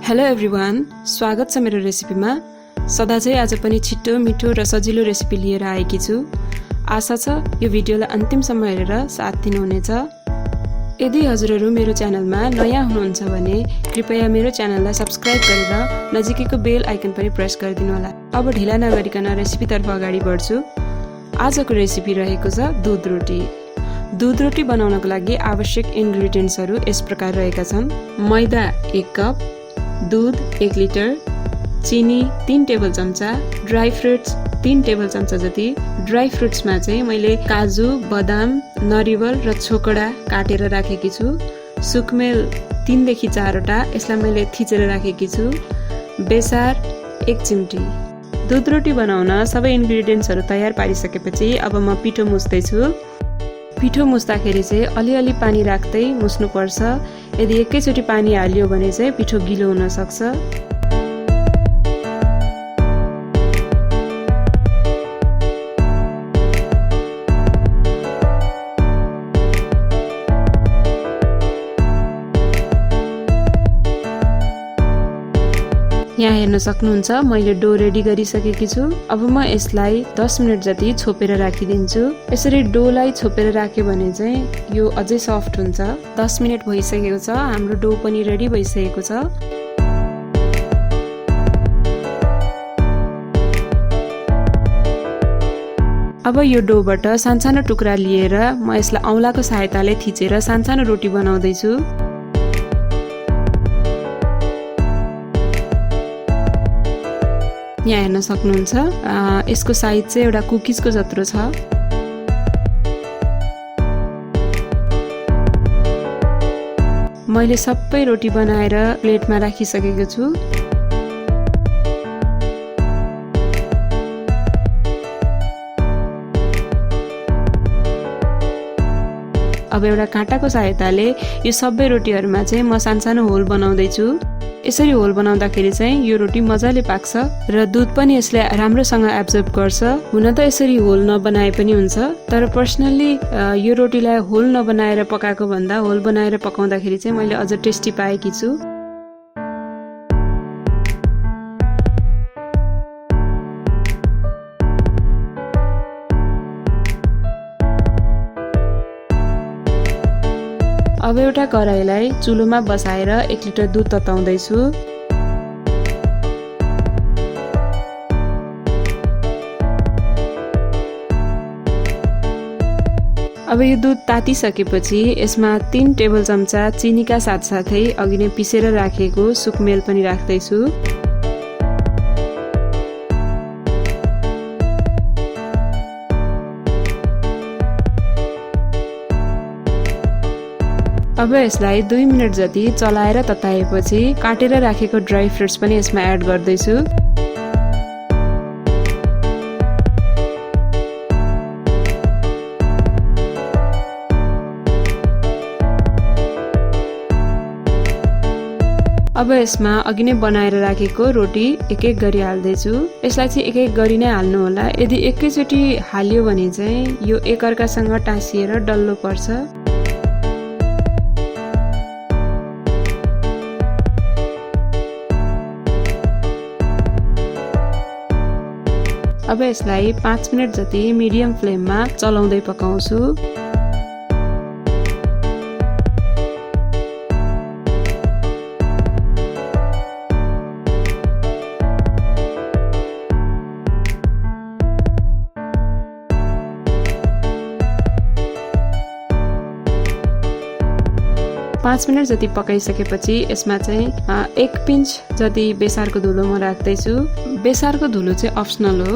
Hello everyone, स्वागत छ मेरो रेसिपीमा। सदा चाहिँ आज पनि छिटो मिठो र सजिलो रेसिपी लिएर आएकी छु। आशा छ यो भिडियोलाई अन्तिमसम्म हेरेर साथ दिनुहुनेछ। यदि हजुरहरू मेरो च्यानलमा नयाँ हुनुहुन्छ भने कृपया मेरो च्यानललाई सब्स्क्राइब गरेर नजिकैको बेल आइकन पनि प्रेस गरिदिनु होला। अब ढिला नगरिकन रेसिपीतर्फ अगाडि बढ्छु। आजको रेसिपी रहेको छ दुध रोटी। दुध रोटी बनाउनको लागि आवश्यक इन्ग्रेडियन्ट्सहरू यस प्रकार रहेका छन्। मैदा 1 कप, दूध 1 लिटर, चिनी 3 टेबल चम्चा, ड्राई फ्रुट्स 3 टेबल चम्चा जति। ड्राई फ्रुट्समा चाहिँ मैले काजु, बदाम, नरिवल र छोकडा काटेर राखेकी छु। सुकमेल 3 देखि 4 वटा, यसलाई मैले थिचेर राखेकी छु। बेसार 1 चिम्टी। दुध रोटी बनाउन सबै इन्ग्रेडियन्ट्सहरू तयार पारिसकेपछि अब म पिठो मुस्दैछु। पिठो मुस्दाखेरि चाहिँ अलिअलि पानी राख्दै मुस्नुपर्छ। यदि एकैचोटि पानी हाल्यो भने चाहिँ पिठो गिलो हुन सक्छ। यहाँ हेर्न सक्नुहुन्छ मैले डो रेडी गरिसकेकी छु। अब म यसलाई 10 मिनट जति छोपेर राखिदिन्छु। यसरी डोलाई छोपेर राख्यो भने चाहिँ यो अझै सफ्ट हुन्छ। 10 मिनट भइसकेको छ, हाम्रो डो पनि रेडी भइसकेको छ। अब यो डोबाट सानसानो टुक्रा लिएर म यसलाई औँलाको सहायताले थिचेर सानसानो रोटी बनाउँदैछु। यहाँ हेर्न सक्नुहुन्छ यसको साइज चाहिँ एउटा कुकिजको जत्रो छ। मैले सबै रोटी बनाएर प्लेटमा राखिसकेको छु। अब एउटा काँटाको सहायताले यो सबै रोटीहरूमा चाहिँ म सानसानो होल बनाउँदैछु। यसरी होल बनाउँदाखेरि चाहिँ यो रोटी मजाले पाक्छ र दुध पनि यसले राम्रोसँग एब्जर्ब गर्छ। हुन त यसरी होल नबनाए पनि हुन्छ, तर पर्सनल्ली यो रोटीलाई होल नबनाएर पकाएको भन्दा होल बनाएर पकाउँदाखेरि चाहिँ मैले अझ टेस्टी पाएकी छु। अब एउटा कराईलाई चुलोमा बसाएर 1 लिटर दुध तताउँदैछु। अब यो दुध तातिसकेपछि यसमा 3 टेबल चम्चा चिनीका साथसाथै अघि नै पिसेर राखेको सुकमेल पनि राख्दैछु। अब यसलाई 2 मिनट जति चलाएर तताएपछि काटेर राखेको ड्राई फ्रुट्स पनि यसमा एड गर्दैछु। अब यसमा अघि नै बनाएर राखेको रोटी एक गरी हाल्दैछु। यसलाई चाहिँ एक गरी नै हाल्नु होला। यदि एकैचोटि हाल्यो भने चाहिँ यो एकअर्कासँग टाँसिएर डल्लो पर्छ। अब यसलाई 5 मिनट जति मिडियम फ्लेममा चलाउँदै पकाउँछु। पाँच मिनट जति पकाइसकेपछि यसमा चाहिँ 1 पिन्च जति बेसारको धुलो म राख्दैछु। बेसारको धुलो चाहिँ अप्सनल हो।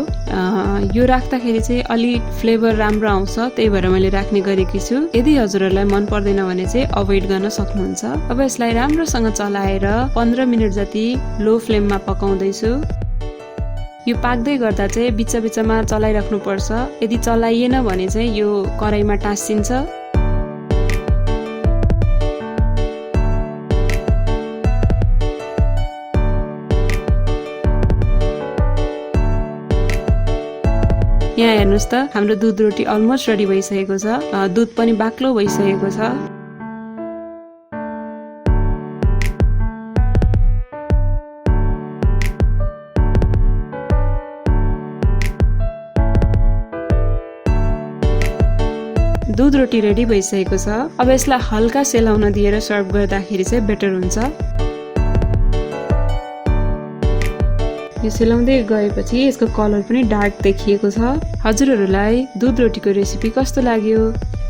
यो राख्दाखेरि चाहिँ अलि फ्लेभर राम्रो आउँछ, त्यही भएर मैले राख्ने गरेकी छु। यदि हजुरहरूलाई मन पर्दैन भने चाहिँ अभोइड गर्न सक्नुहुन्छ। अब यसलाई राम्रोसँग चलाएर 15 मिनट जति लो फ्लेममा पकाउँदैछु। यो पाक्दै गर्दा चाहिँ बिचमा चलाइराख्नु पर्छ। यदि चलाइएन भने चाहिँ यो कराईमा टाँसिन्छ। यहाँ हेर्नुस् त हाम्रो दुध रोटी अलमोस्ट रेडी भइसकेको छ। दुध पनि बाक्लो भइसकेको छ। दुध रोटी रेडी भइसकेको छ। अब यसलाई हल्का सेलाउन दिएर सर्भ गर्दाखेरि चाहिँ बेटर हुन्छ। यो सेलाउँदै गएपछि यसको कलर पनि डार्क देखिएको छ। हजुरहरूलाई दुध रोटीको रेसिपी कस्तो लाग्यो?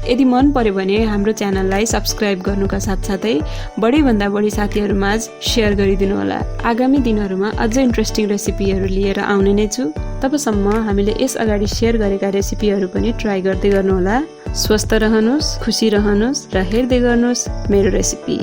यदि मन पर्यो भने हाम्रो च्यानललाई सब्स्क्राइब गर्नुका साथसाथै बढीभन्दा बढी साथीहरूमा सेयर गरिदिनु होला। आगामी दिनहरूमा अझै इन्ट्रेस्टिङ रेसिपीहरू लिएर आउने नै छु। तबसम्म हामीले यस अगाडि सेयर गरेका रेसिपीहरू पनि ट्राई गर्दै गर्नुहोला। स्वस्थ रहनुहोस्, खुसी रहनुहोस् र हेर्दै गर्नुहोस् मेरो रेसिपी।